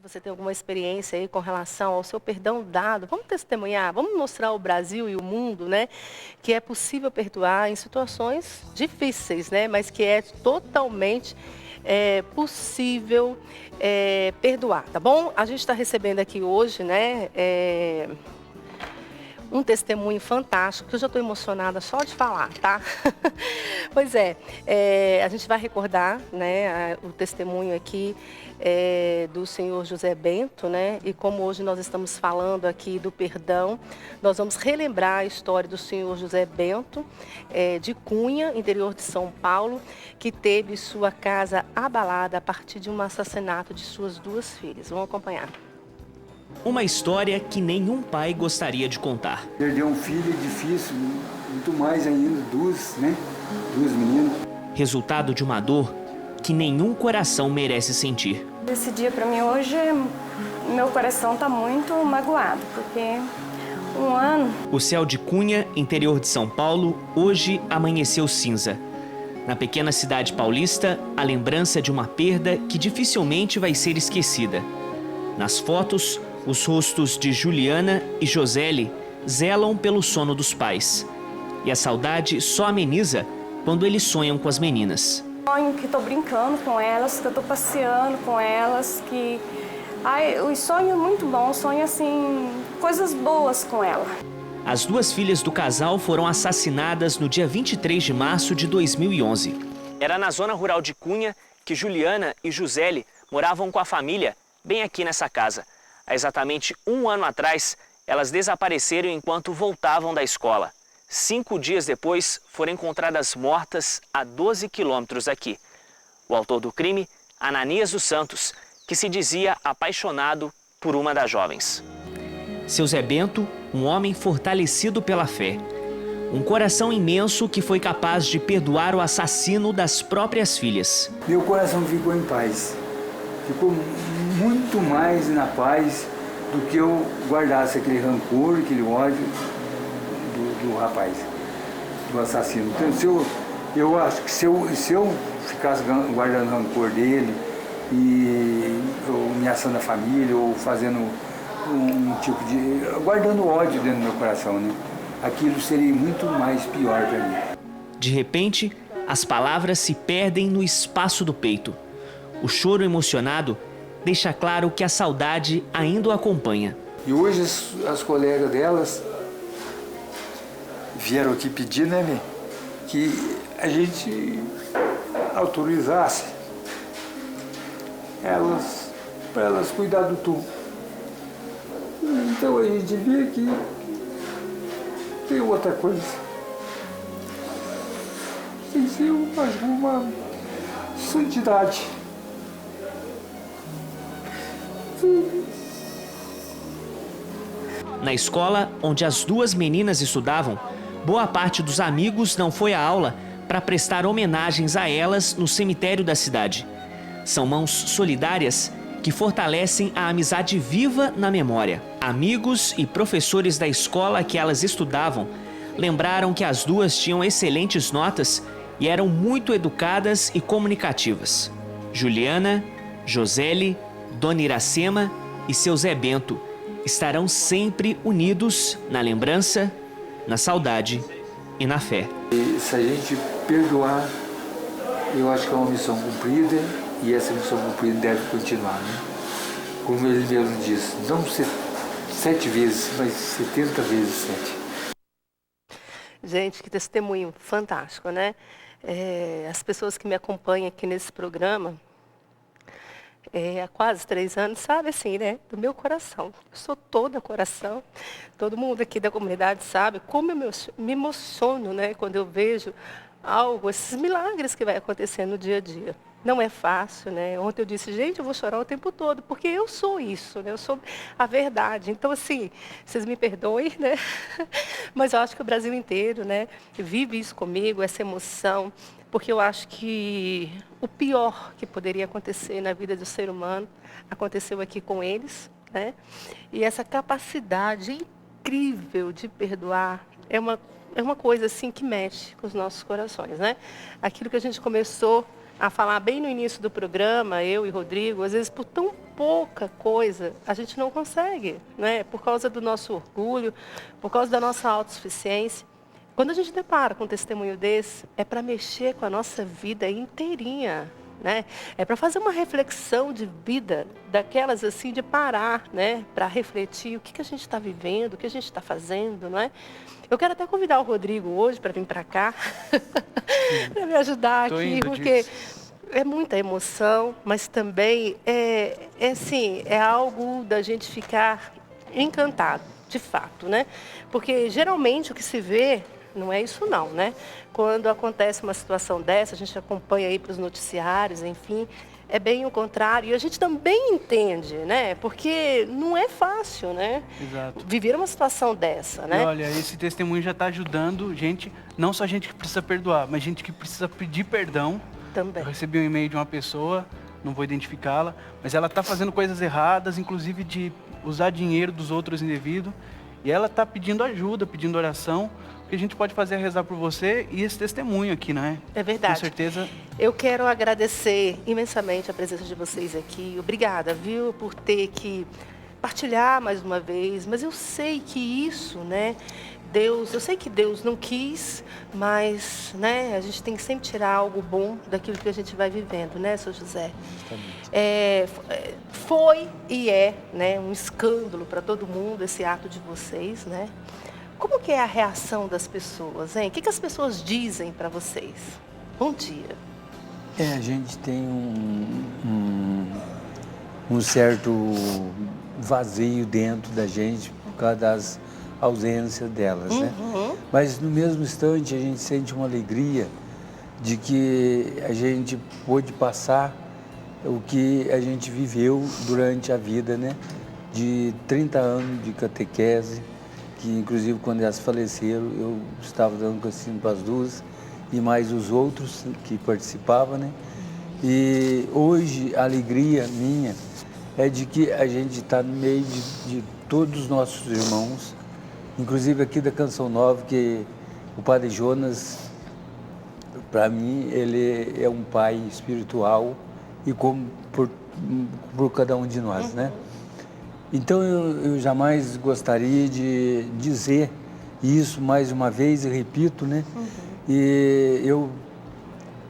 você tem alguma experiência aí com relação ao seu perdão dado, vamos testemunhar, vamos mostrar ao Brasil e o mundo, né, que é possível perdoar em situações difíceis, né, mas que é totalmente possível perdoar, tá bom? A gente está recebendo aqui hoje, né, um testemunho fantástico, que eu já estou emocionada só de falar, tá? Pois a gente vai recordar, né, o testemunho aqui do senhor José Bento, né? E como hoje nós estamos falando aqui do perdão, nós vamos relembrar a história do senhor José Bento, de Cunha, interior de São Paulo, que teve sua casa abalada a partir de um assassinato de suas duas filhas. Vamos acompanhar. Uma história que nenhum pai gostaria de contar. Perder um filho é difícil, muito mais ainda, duas meninas. Resultado de uma dor que nenhum coração merece sentir. Esse dia para mim hoje, meu coração tá muito magoado, porque um ano... O céu de Cunha, interior de São Paulo, hoje amanheceu cinza. Na pequena cidade paulista, a lembrança de uma perda que dificilmente vai ser esquecida. Nas fotos, os rostos de Juliana e Joseli zelam pelo sono dos pais. E a saudade só ameniza quando eles sonham com as meninas. Sonho que estou brincando com elas, que eu estou passeando com elas, que... o sonho é muito bom, sonho assim, coisas boas com ela. As duas filhas do casal foram assassinadas no dia 23 de março de 2011. Era na zona rural de Cunha que Juliana e Joseli moravam com a família, bem aqui nessa casa. Há exatamente um ano atrás, elas desapareceram enquanto voltavam da escola. 5 dias depois, foram encontradas mortas a 12 quilômetros daqui. O autor do crime, Ananias dos Santos, que se dizia apaixonado por uma das jovens. Seu Zé Bento, um homem fortalecido pela fé. Um coração imenso que foi capaz de perdoar o assassino das próprias filhas. Meu coração ficou em paz. Ficou muito mais na paz do que eu guardasse aquele rancor, aquele ódio do rapaz, do assassino. Então, eu acho que se eu ficasse guardando rancor dele ou ameaçando a família, ou fazendo um tipo de... guardando ódio dentro do meu coração, né? Aquilo seria muito mais pior para mim. De repente, as palavras se perdem no espaço do peito. O choro emocionado deixa claro que a saudade ainda o acompanha. E hoje as colegas delas vieram aqui pedir, né, que a gente autorizasse para elas cuidar do túmulo. Então a gente vê que tem outra coisa. Tem que ser uma santidade. Na escola onde as duas meninas estudavam, boa parte dos amigos não foi à aula para prestar homenagens a elas no cemitério da cidade. São mãos solidárias que fortalecem a amizade viva na memória. Amigos e professores da escola que elas estudavam lembraram que as duas tinham excelentes notas e eram muito educadas e comunicativas. Juliana, Joseli, Dona Iracema e seu Zé Bento estarão sempre unidos na lembrança, na saudade e na fé. E se a gente perdoar, eu acho que é uma missão cumprida, e essa missão cumprida deve continuar, né? Como ele mesmo diz, não 7 vezes, mas 70 vezes 7. Gente, que testemunho fantástico, né? As pessoas que me acompanham aqui nesse programa, há quase 3 anos, sabe assim, né? Do meu coração. Eu sou toda coração. Todo mundo aqui da comunidade sabe como eu me emociono, né? Quando eu vejo algo, esses milagres que vai acontecer no dia a dia. Não é fácil, né? Ontem eu disse, gente, eu vou chorar o tempo todo, porque eu sou isso, né? Eu sou a verdade. Então, assim, vocês me perdoem, né? Mas eu acho que o Brasil inteiro, né, vive isso comigo, essa emoção, porque eu acho que o pior que poderia acontecer na vida do ser humano aconteceu aqui com eles, né? E essa capacidade incrível de perdoar é uma coisa assim que mexe com os nossos corações, né? Aquilo que a gente começou a falar bem no início do programa, eu e Rodrigo, às vezes por tão pouca coisa, a gente não consegue, né? Por causa do nosso orgulho, por causa da nossa autossuficiência. Quando a gente depara com um testemunho desse, é para mexer com a nossa vida inteirinha, né? É para fazer uma reflexão de vida, daquelas assim, de parar, né? Para refletir o que a gente está vivendo, o que a gente está fazendo, não é? Eu quero até convidar o Rodrigo hoje para vir para cá, para me ajudar aqui, porque é muita emoção, mas também é algo da gente ficar encantado, de fato, né? Porque geralmente o que se vê não é isso não, né? Quando acontece uma situação dessa, a gente acompanha aí para os noticiários, enfim, é bem o contrário. E a gente também entende, né? Porque não é fácil, né? Exato. Viver uma situação dessa, né? E olha, esse testemunho já está ajudando gente, não só gente que precisa perdoar, mas gente que precisa pedir perdão. Também. Eu recebi um e-mail de uma pessoa, não vou identificá-la, mas ela está fazendo coisas erradas, inclusive de usar dinheiro dos outros indevido. E ela está pedindo ajuda, pedindo oração. O que a gente pode fazer é rezar por você e esse testemunho aqui, né? É verdade. Com certeza. Eu quero agradecer imensamente a presença de vocês aqui. Obrigada, viu, por ter que partilhar mais uma vez. Mas eu sei que isso, né, eu sei que Deus não quis, mas, né, a gente tem que sempre tirar algo bom daquilo que a gente vai vivendo, né, Sr. José? Foi e né, um escândalo para todo mundo esse ato de vocês, né? Como que é a reação das pessoas, hein? O que as pessoas dizem para vocês? Bom dia. A gente tem um certo vazio dentro da gente por causa das ausências delas, né? Mas no mesmo instante a gente sente uma alegria de que a gente pôde passar o que a gente viveu durante a vida, né? De 30 anos de catequese, que inclusive quando elas faleceram, eu estava dando catecismo para as duas, e mais os outros que participavam, né? E hoje a alegria minha é de que a gente está no meio de todos os nossos irmãos, inclusive aqui da Canção Nova, que o Padre Jonas, para mim, ele é um pai espiritual e como por cada um de nós, né? Então eu jamais gostaria de dizer isso mais uma vez, e repito, né? E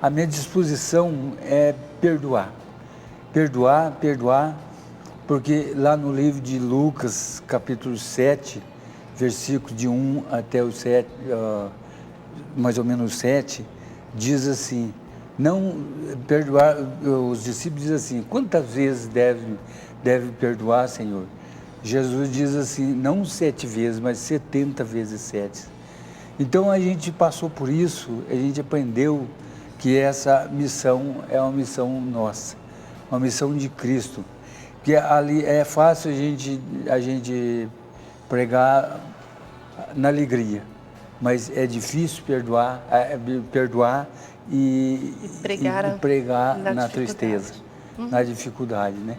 a minha disposição é perdoar. Perdoar, porque lá no livro de Lucas, capítulo 7, versículo de 1 até o 7, mais ou menos 7, diz assim, não perdoar, os discípulos dizem assim, quantas vezes deve perdoar, Senhor? Jesus diz assim, não 7 vezes, mas 70 vezes 7. Então a gente passou por isso, a gente aprendeu que essa missão é uma missão nossa, uma missão de Cristo. Que ali é fácil a gente pregar na alegria, mas é difícil perdoar e pregar na tristeza, na dificuldade, né?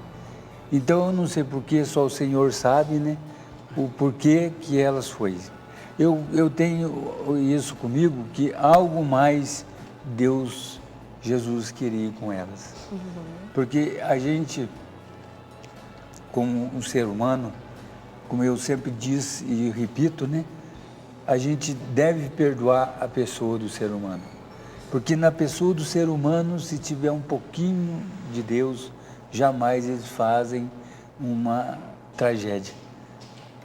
Então, eu não sei porquê, só o Senhor sabe, né? O porquê que elas foi. Eu tenho isso comigo, que algo mais Jesus queria com elas. Porque a gente, como um ser humano, como eu sempre disse e repito, né? A gente deve perdoar a pessoa do ser humano. Porque na pessoa do ser humano, se tiver um pouquinho de Deus, jamais eles fazem uma tragédia.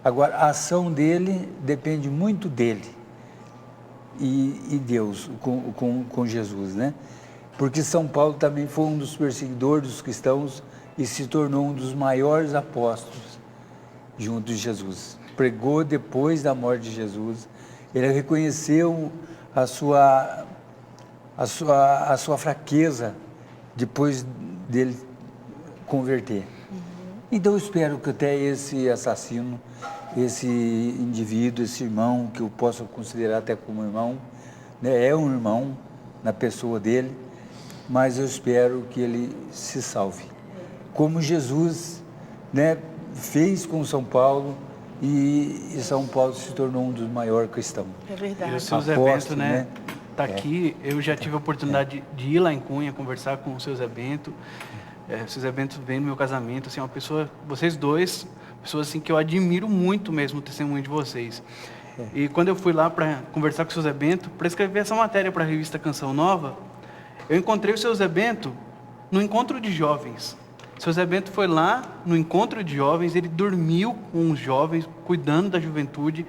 Agora, a ação dele depende muito dele e Deus, com Jesus, né? Porque São Paulo também foi um dos perseguidores dos cristãos e se tornou um dos maiores apóstolos junto de Jesus. Pregou depois da morte de Jesus, ele reconheceu a sua fraqueza depois dele converter. Então eu espero que até esse assassino, esse indivíduo, esse irmão, que eu posso considerar até como irmão, né, é um irmão na pessoa dele, mas eu espero que ele se salve. Como Jesus, né, fez com São Paulo, e São Paulo se tornou um dos maiores cristãos. É verdade. E os seus eventos, né? Tá aqui, eu já tive a oportunidade de ir lá em Cunha, conversar com o seu Zé Bento. O seu Zé Bento veio no meu casamento, assim, uma pessoa, vocês dois, pessoas assim que eu admiro muito mesmo o testemunho de vocês. E quando eu fui lá para conversar com o seu Zé Bento, para escrever essa matéria para a revista Canção Nova, eu encontrei o seu Zé Bento no encontro de jovens. O seu Zé Bento foi lá no encontro de jovens, ele dormiu com os jovens, cuidando da juventude.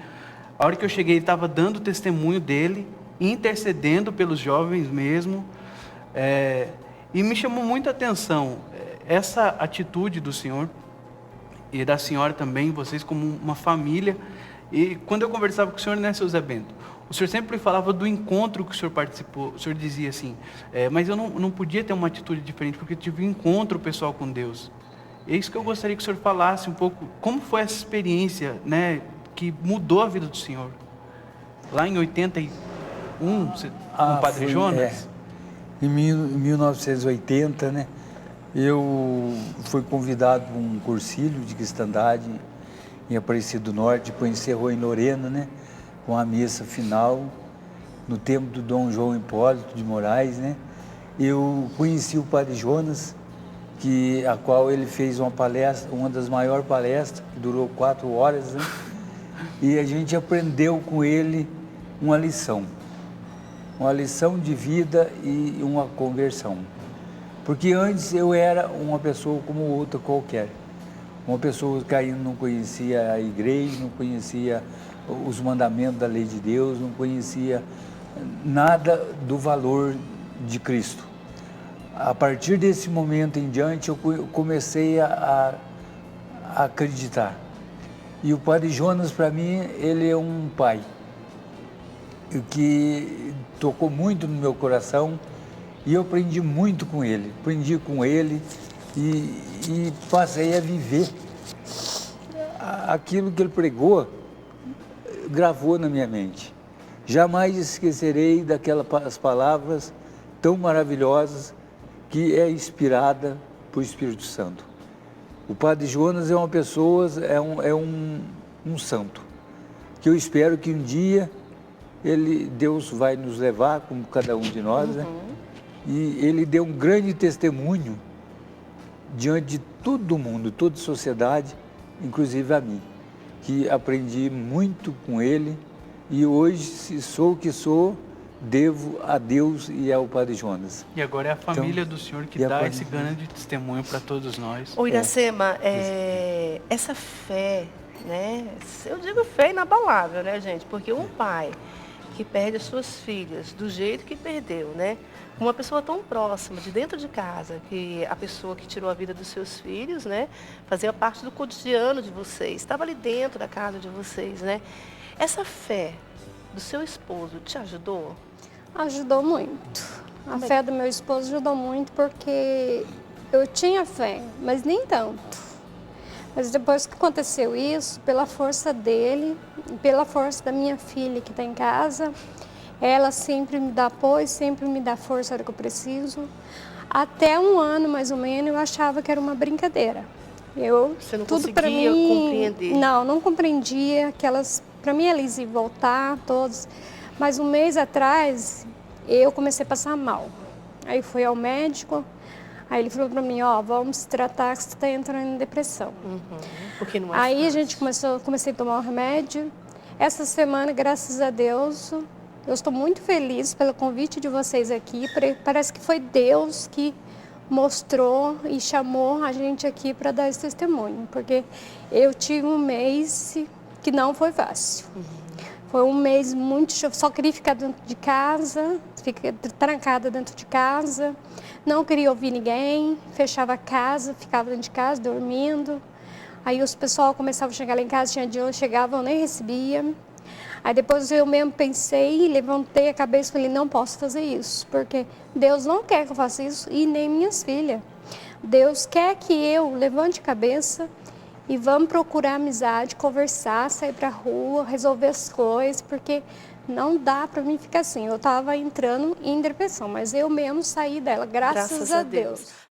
A hora que eu cheguei, ele estava dando o testemunho dele, intercedendo pelos jovens mesmo. E me chamou muita atenção essa atitude do senhor e da senhora também, vocês como uma família. E quando eu conversava com o senhor, né, seu Zé Bento, o senhor sempre falava do encontro que o senhor participou. O senhor dizia assim, mas eu não podia ter uma atitude diferente, porque eu tive um encontro pessoal com Deus. É isso que eu gostaria que o senhor falasse um pouco, como foi essa experiência, né, que mudou a vida do senhor? Lá em 81, com o Padre Jonas? Em 1980, né, eu fui convidado para um cursilho de cristandade em Aparecido do Norte, depois encerrou em Lorena, né, com a missa final, no tempo do Dom João Hipólito de Moraes, né. Eu conheci o Padre Jonas, a qual ele fez uma palestra, uma das maiores palestras, que durou 4 horas, né, e a gente aprendeu com ele uma lição de vida e uma conversão. Porque antes eu era uma pessoa como outra qualquer, uma pessoa que ainda não conhecia a igreja, não conhecia os mandamentos da lei de Deus, não conhecia nada do valor de Cristo. A partir desse momento em diante, eu comecei a acreditar. E o Padre Jonas, para mim, ele é um pai que tocou muito no meu coração e eu aprendi muito com ele. Aprendi com ele e passei a viver aquilo que ele pregou, gravou na minha mente. Jamais esquecerei daquelas palavras tão maravilhosas que é inspirada por Espírito Santo. O Padre Jonas é uma pessoa, é um santo, que eu espero que um dia Deus vai nos levar, como cada um de nós, né? E ele deu um grande testemunho diante de todo mundo, toda a sociedade, inclusive a mim, que aprendi muito com ele e hoje, se sou o que sou, devo a Deus e ao Padre Jonas. E agora é a família do senhor que dá esse grande testemunho para todos nós. Ô Iracema, essa fé, né? Eu digo fé inabalável, né, gente? Porque um pai que perde as suas filhas do jeito que perdeu, né? Uma pessoa tão próxima, de dentro de casa, que a pessoa que tirou a vida dos seus filhos, né? Fazia parte do cotidiano de vocês, estava ali dentro da casa de vocês, né? Essa fé do seu esposo te ajudou? Ajudou muito. A fé do meu esposo ajudou muito porque eu tinha fé, mas nem tanto. Mas depois que aconteceu isso, pela força dele, pela força da minha filha que está em casa, ela sempre me dá apoio, sempre me dá força na hora que eu preciso. Até um ano, mais ou menos, eu achava que era uma brincadeira. Você não conseguia compreender? Não compreendia que para mim eles iam voltar, todos. Mas um mês atrás, eu comecei a passar mal. Aí fui ao médico, aí ele falou para mim, vamos tratar que você está entrando em depressão. Porque não é aí fácil. Comecei a tomar o remédio. Essa semana, graças a Deus, eu estou muito feliz pelo convite de vocês aqui. Parece que foi Deus que mostrou e chamou a gente aqui para dar esse testemunho. Porque eu tive um mês que não foi fácil. Foi um mês muito difícil, só queria ficar dentro de casa, fiquei trancada dentro de casa, não queria ouvir ninguém, fechava a casa, ficava dentro de casa, dormindo. Aí os pessoal começavam a chegar lá em casa, tinha dia, chegavam, eu nem recebia. Aí depois eu mesmo pensei, levantei a cabeça e falei, não posso fazer isso, porque Deus não quer que eu faça isso e nem minhas filhas. Deus quer que eu levante a cabeça e vamos procurar amizade, conversar, sair para a rua, resolver as coisas, porque não dá para mim ficar assim. Eu estava entrando em depressão, mas eu mesmo saí dela, graças a Deus.